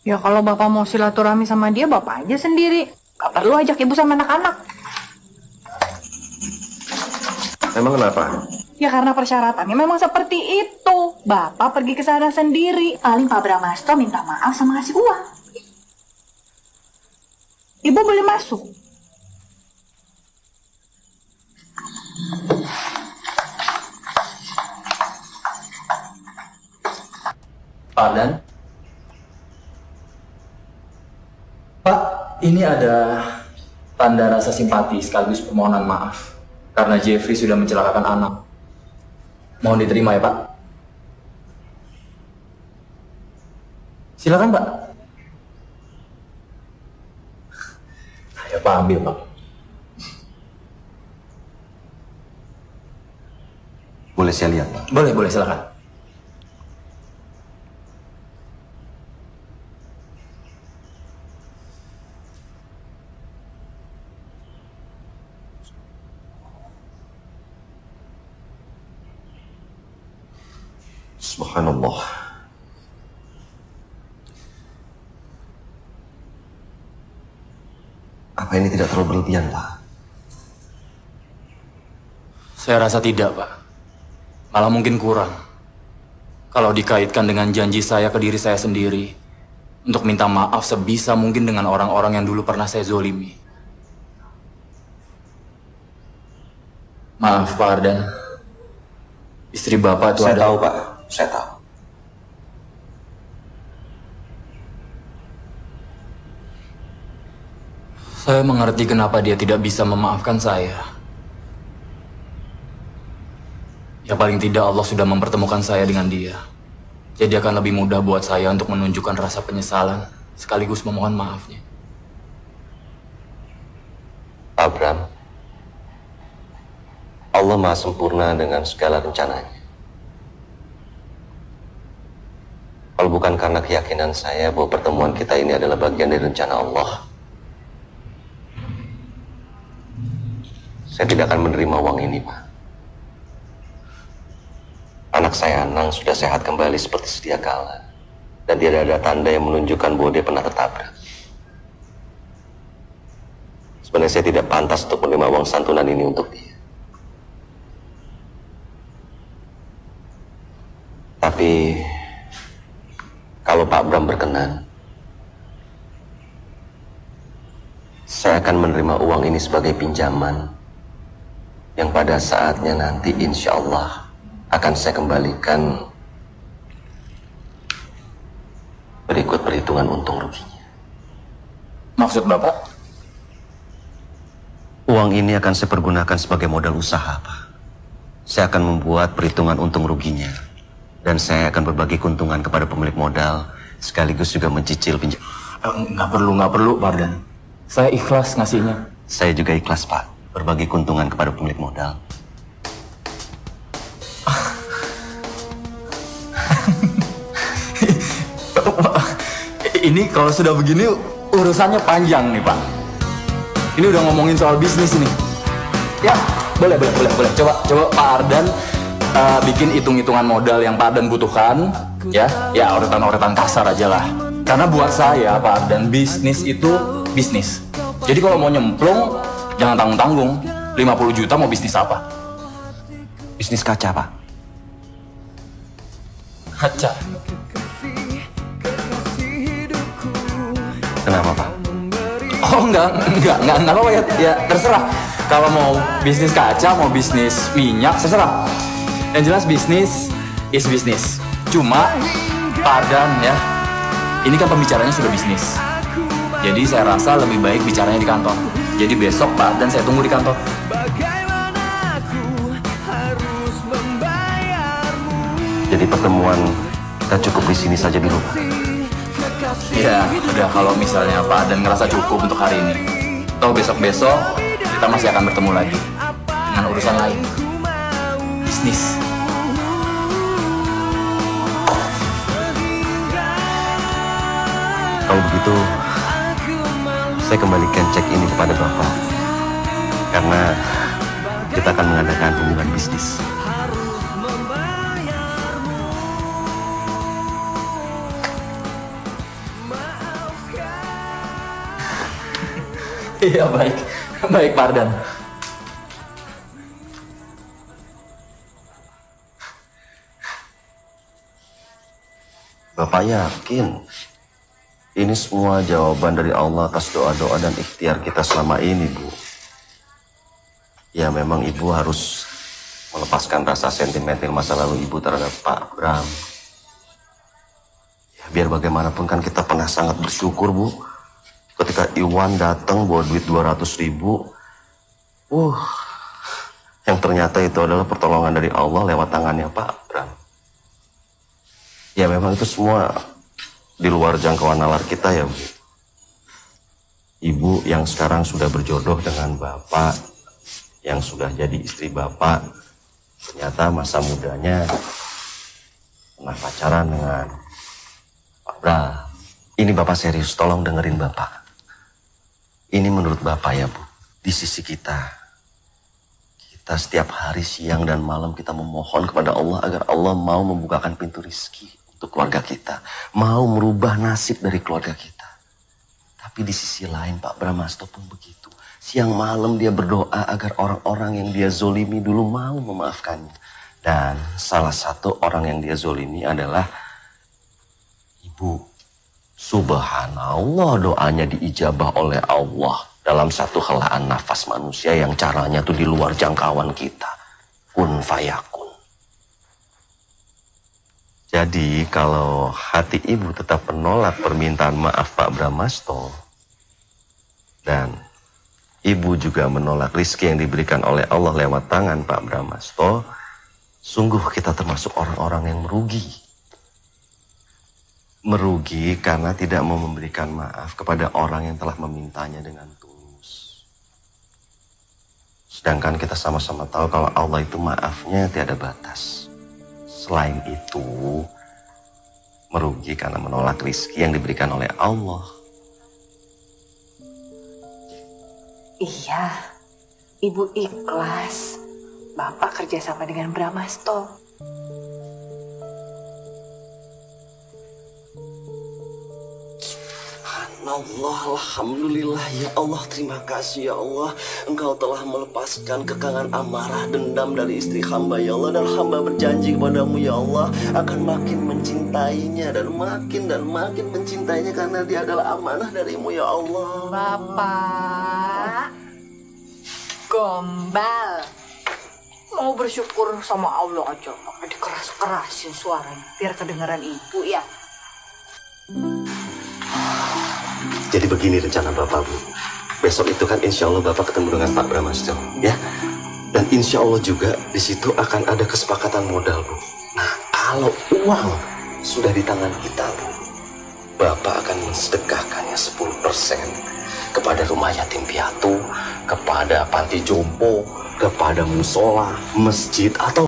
Ya kalau bapak mau silaturahmi sama dia, bapak aja sendiri. Gak perlu ajak ibu sama anak-anak. Emang kenapa? Ya karena persyaratannya memang seperti itu. Bapak pergi ke sana sendiri. Paling Pak Bramasto minta maaf sama ngasih uang. Ibu boleh masuk. Pak Dan, Pak, ini ada tanda rasa simpati sekaligus permohonan maaf karena Jeffrey sudah mencelakakan anak. Mohon diterima ya Pak. Silakan Pak. Ya Pak, ambil Pak. Boleh saya lihat, Pak? Boleh silakan. Subhanallah. Apa ini tidak terlalu berlebihan, Pak? Saya rasa tidak, Pak. Malah mungkin kurang. Kalau dikaitkan dengan janji saya ke diri saya sendiri untuk minta maaf sebisa mungkin dengan orang-orang yang dulu pernah saya zolimi. Maaf, Pak Ardan. Istri Bapak itu Saya ada... tahu, Pak. Saya tahu. Saya mengerti kenapa dia tidak bisa memaafkan saya. Ya paling tidak Allah sudah mempertemukan saya dengan dia. Jadi akan lebih mudah buat saya untuk menunjukkan rasa penyesalan sekaligus memohon maafnya. Abram, Allah Maha Sempurna dengan segala rencananya. Kalau bukan karena keyakinan saya bahwa pertemuan kita ini adalah bagian dari rencana Allah, saya tidak akan menerima uang ini, Pak. Anak saya Anang sudah sehat kembali seperti sedia kala, dan tidak ada tanda yang menunjukkan bahwa dia pernah tertabrak. Sebenarnya saya tidak pantas untuk menerima uang santunan ini untuk dia. Tapi kalau Pak Bram berkenan, saya akan menerima uang ini sebagai pinjaman yang pada saatnya nanti insya Allah akan saya kembalikan berikut perhitungan untung ruginya. Maksud Bapak? Uang ini akan saya pergunakan sebagai modal usaha, Pak. Saya akan membuat perhitungan untung ruginya, dan saya akan berbagi keuntungan kepada pemilik modal, sekaligus juga mencicil pinjam. Nggak perlu, Pak Ardan. Saya ikhlas ngasihnya. Saya juga ikhlas, Pak, berbagi keuntungan kepada pemilik modal. Ini kalau sudah begini urusannya panjang nih Pak. Ini udah ngomongin soal bisnis nih. Ya, boleh. Coba Pak Ardan bikin hitung-hitungan modal yang Pak Ardan butuhkan. Ya, urutan-urutan kasar aja lah. Karena buat saya Pak Ardan, bisnis itu bisnis. Jadi kalau mau nyemplung, jangan tanggung-tanggung. 50 juta mau bisnis apa? Bisnis kaca, Pak. Kaca. Kenapa, Pak? Oh enggak apa-apa ya terserah. Kalau mau bisnis kaca, mau bisnis minyak, terserah. Yang jelas bisnis is bisnis. Cuma Pak Ardan ya, ini kan pembicaranya sudah bisnis. Jadi saya rasa lebih baik bicaranya di kantor. Jadi besok Pak Ardan saya tunggu di kantor. Jadi pertemuan kita cukup di sini saja dulu, Pak. Ya, udah kalau misalnya Pak Ardan ngerasa cukup untuk hari ini. Toh besok-besok kita masih akan bertemu lagi dengan urusan lain. Bisnis. Kalau begitu, saya kembalikan cek ini kepada Bapak. Karena kita akan mengadakan hubungan bisnis. Iya, baik. Baik, Pak Ardan. Bapak yakin ini semua jawaban dari Allah atas doa-doa dan ikhtiar kita selama ini, Bu. Ya memang Ibu harus melepaskan rasa sentimental masa lalu Ibu terhadap Pak Bram. Ya, biar bagaimanapun kan kita pernah sangat bersyukur, Bu. Ketika Iwan datang bawa duit 200.000, yang ternyata itu adalah pertolongan dari Allah lewat tangannya Pak Bram. Ya memang itu semua di luar jangkauan nalar kita ya, Bu. Ibu yang sekarang sudah berjodoh dengan Bapak, yang sudah jadi istri Bapak, ternyata masa mudanya pernah pacaran dengan Pak Bram. Ini Bapak serius, tolong dengerin Bapak. Ini menurut Bapak ya, Bu, di sisi kita setiap hari siang dan malam kita memohon kepada Allah agar Allah mau membukakan pintu rizki untuk keluarga kita, mau merubah nasib dari keluarga kita. Tapi di sisi lain Pak Bramasto pun begitu. Siang malam dia berdoa agar orang-orang yang dia zolimi dulu mau memaafkannya. Dan salah satu orang yang dia zolimi adalah Ibu. Subhanallah, doanya diijabah oleh Allah dalam satu helaan nafas manusia yang caranya tuh di luar jangkauan kita. Kun fayakun. Jadi kalau hati Ibu tetap menolak permintaan maaf Pak Bramasto, dan Ibu juga menolak rizki yang diberikan oleh Allah lewat tangan Pak Bramasto, sungguh kita termasuk orang-orang yang merugi. Merugi karena tidak mau memberikan maaf kepada orang yang telah memintanya dengan tulus. Sedangkan kita sama-sama tahu kalau Allah itu maafnya tiada batas. Selain itu, merugi karena menolak rizki yang diberikan oleh Allah. Iya, Ibu ikhlas. Bapak kerjasama dengan Bramasto. Allah, Alhamdulillah ya Allah, terima kasih ya Allah. Engkau telah melepaskan kekangan amarah dendam dari istri hamba ya Allah. Dan hamba berjanji kepadamu ya Allah akan makin mencintainya dan makin mencintainya karena dia adalah amanah darimu ya Allah. Bapak gombal, mau bersyukur sama Allah aja pakai dikeras-kerasin suaranya biar kedengaran Ibu ya. Jadi begini rencana Bapak, Bu. Besok itu kan insya Allah Bapak ketemu dengan Pak Bramasto, ya. Dan insya Allah juga di situ akan ada kesepakatan modal, Bu. Nah, kalau uang sudah di tangan kita, Bu, Bapak akan mensedekahkannya 10% kepada rumah yatim piatu, kepada panti jompo, kepada musola, masjid, atau